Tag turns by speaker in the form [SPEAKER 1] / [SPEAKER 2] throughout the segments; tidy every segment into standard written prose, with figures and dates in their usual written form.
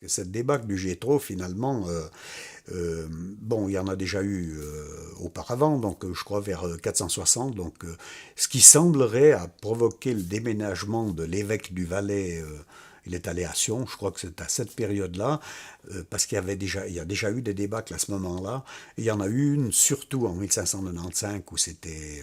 [SPEAKER 1] Cette débâcle du Gétro, finalement, bon, il y en a déjà eu auparavant, donc je crois vers 460, donc ce qui semblerait a provoqué le déménagement de l'évêque du Valais. Il est allé à Sion, je crois que c'est à cette période-là, parce il y a déjà eu des débâcles à ce moment-là. Il y en a eu une surtout en 1595 où c'était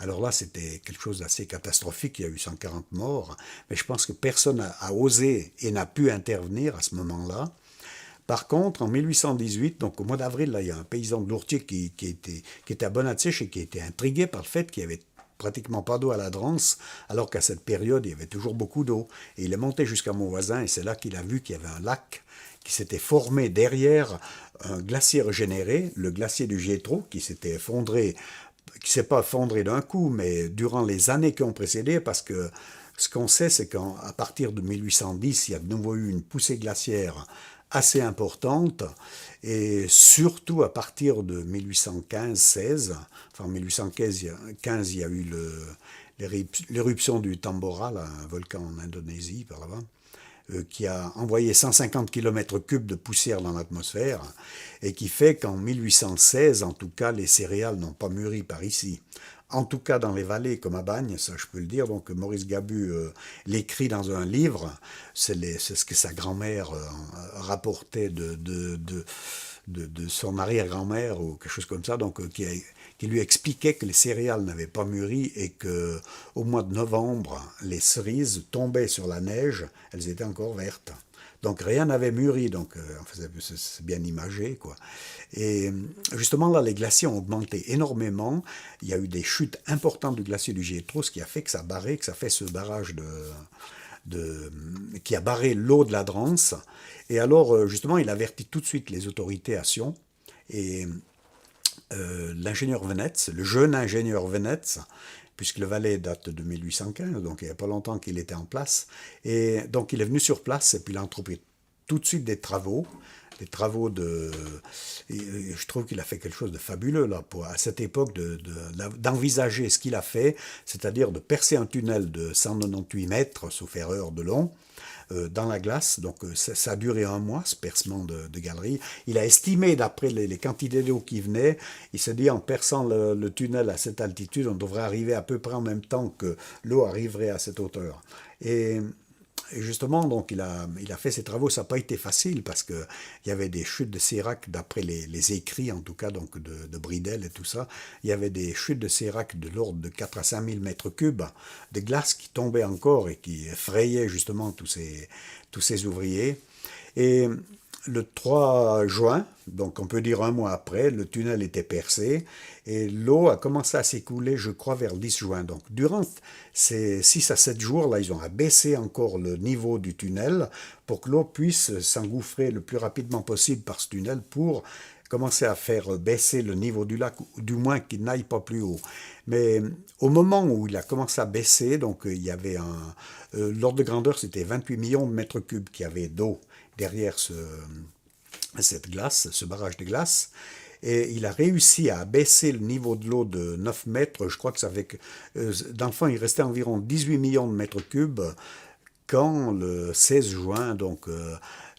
[SPEAKER 1] alors là, c'était quelque chose d'assez catastrophique. Il y a eu 140 morts, mais je pense que personne n'a osé et n'a pu intervenir à ce moment-là. Par contre, en 1818, donc au mois d'avril, là, il y a un paysan de Lourtier qui était à Bonatiche et qui était intrigué par le fait qu'il y avait pratiquement pas d'eau à la Drance, alors qu'à cette période, il y avait toujours beaucoup d'eau. Et il est monté jusqu'à mon voisin, et c'est là qu'il a vu qu'il y avait un lac qui s'était formé derrière un glacier régénéré, le glacier du Gétro, qui s'était effondré, qui s'est pas effondré d'un coup, mais durant les années qui ont précédé, parce que ce qu'on sait, c'est qu'à partir de 1810, il y a de nouveau eu une poussée glaciaire assez importante, et surtout à partir de 1815-16, enfin 1815, il y a eu l'éruption du Tambora, là, un volcan en Indonésie, par là-bas, qui a envoyé 150 km3 de poussière dans l'atmosphère et qui fait qu'en 1816, en tout cas, les céréales n'ont pas mûri par ici. En tout cas, dans les vallées comme à Bagne, ça je peux le dire. Donc Maurice Gabu l'écrit dans un livre. C'est ce que sa grand-mère rapportait de son arrière-grand-mère ou quelque chose comme ça, donc qui lui expliquait que les céréales n'avaient pas mûri et que au mois de novembre, les cerises tombaient sur la neige, elles étaient encore vertes. Donc rien n'avait mûri, donc c'est bien imagé, quoi. Et justement là, les glaciers ont augmenté énormément. Il y a eu des chutes importantes du glacier du Gétro, ce qui a fait que ça fait ce barrage qui a barré l'eau de la Drance. Et alors, justement, il avertit tout de suite les autorités à Sion. Et l'ingénieur Venetz, le jeune ingénieur Venetz, puisque le Valais date de 1815, donc il n'y a pas longtemps qu'il était en place. Et donc il est venu sur place et puis il a entrepris tout de suite des travaux de. Et je trouve qu'il a fait quelque chose de fabuleux là, à cette époque d'envisager ce qu'il a fait, c'est-à-dire de percer un tunnel de 198 mètres, sauf erreur, de long, dans la glace. Donc ça a duré un mois, ce percement de galerie. Il a estimé, d'après les quantités d'eau qui venaient, il s'est dit en perçant le tunnel à cette altitude, on devrait arriver à peu près en même temps que l'eau arriverait à cette hauteur. Et justement, donc, il a fait ses travaux. Ça n'a pas été facile parce qu'il y avait des chutes de sérac, d'après les écrits, en tout cas, donc de Bridel et tout ça. Il y avait des chutes de sérac de l'ordre de 4 à 5 000 mètres cubes de glace qui tombaient encore et qui effrayaient justement tous ces ouvriers. Et le 3 juin, donc on peut dire un mois après, le tunnel était percé et l'eau a commencé à s'écouler, je crois, vers le 10 juin. Donc durant ces 6 à 7 jours, là, ils ont abaissé encore le niveau du tunnel pour que l'eau puisse s'engouffrer le plus rapidement possible par ce tunnel pour commencer à faire baisser le niveau du lac, ou du moins qu'il n'aille pas plus haut. Mais au moment où il a commencé à baisser, donc il y avait l'ordre de grandeur, c'était 28 millions de mètres cubes qui avaient d'eau derrière cette glace, ce barrage de glace. Et il a réussi à baisser le niveau de l'eau de 9 mètres. Je crois que ça fait que, dans le fond, il restait environ 18 millions de mètres cubes quand le 16 juin, donc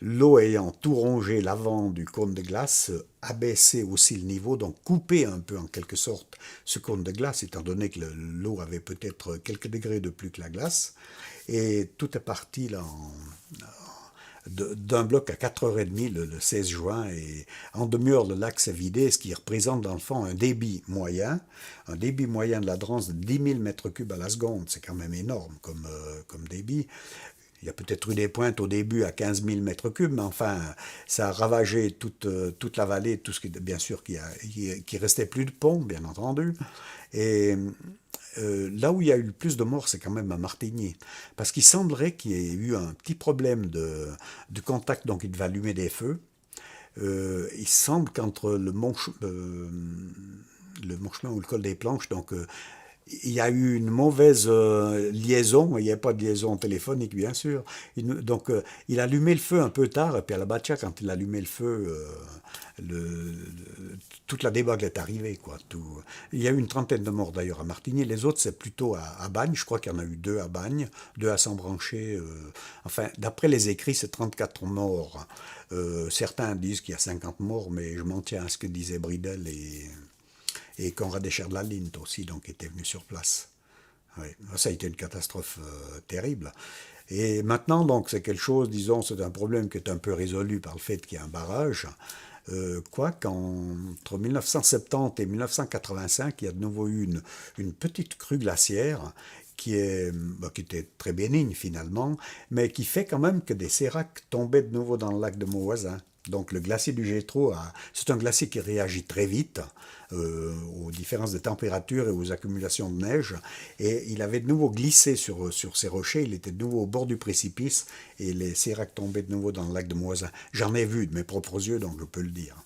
[SPEAKER 1] l'eau ayant tout rongé l'avant du cône de glace, a baissé aussi le niveau, donc coupé un peu en quelque sorte ce cône de glace, étant donné que l'eau avait peut-être quelques degrés de plus que la glace. Et tout est parti là d'un bloc à 4h30 le 16 juin et en demi-heure le lac s'est vidé, ce qui représente dans le fond un débit moyen de la Drance de 10 000 mètres cubes à la seconde. C'est quand même énorme comme débit. Il y a peut-être eu des pointes au début à 15 000 mètres cubes, mais enfin, ça a ravagé toute la vallée, tout ce qui, bien sûr, qui restait plus de pont, bien entendu. Et là où il y a eu le plus de morts, c'est quand même à Martigny. Parce qu'il semblerait qu'il y ait eu un petit problème de contact, donc il devait allumer des feux. Il semble qu'entre le Montchemin ou le col des Planches, donc il y a eu une mauvaise liaison, il n'y avait pas de liaison téléphonique bien sûr. Donc il allumait le feu un peu tard, et puis à la Bacha, quand il allumait le feu, toute la débâcle est arrivée. Quoi. Il y a eu une trentaine de morts d'ailleurs à Martigny, les autres c'est plutôt à Bagne, je crois qu'il y en a eu deux à Bagne, deux à Sembrancher. Enfin, d'après les écrits, c'est 34 morts. Certains disent qu'il y a 50 morts, mais je m'en tiens à ce que disait Bridel et Conrad Escher de la Lint aussi, donc était venu sur place. Oui. Ça a été une catastrophe terrible. Et maintenant, donc, c'est quelque chose, disons, c'est un problème qui est un peu résolu par le fait qu'il y a un barrage. Qu'entre 1970 et 1985, il y a de nouveau eu une petite crue glaciaire qui était très bénigne finalement, mais qui fait quand même que des séracs tombaient de nouveau dans le lac de Mauvoisin. Donc le glacier du Gétro, c'est un glacier qui réagit très vite aux différences de température et aux accumulations de neige. Et il avait de nouveau glissé sur ces rochers, il était de nouveau au bord du précipice et les séracs tombaient de nouveau dans le lac de Mauvoisin. J'en ai vu de mes propres yeux, donc je peux le dire.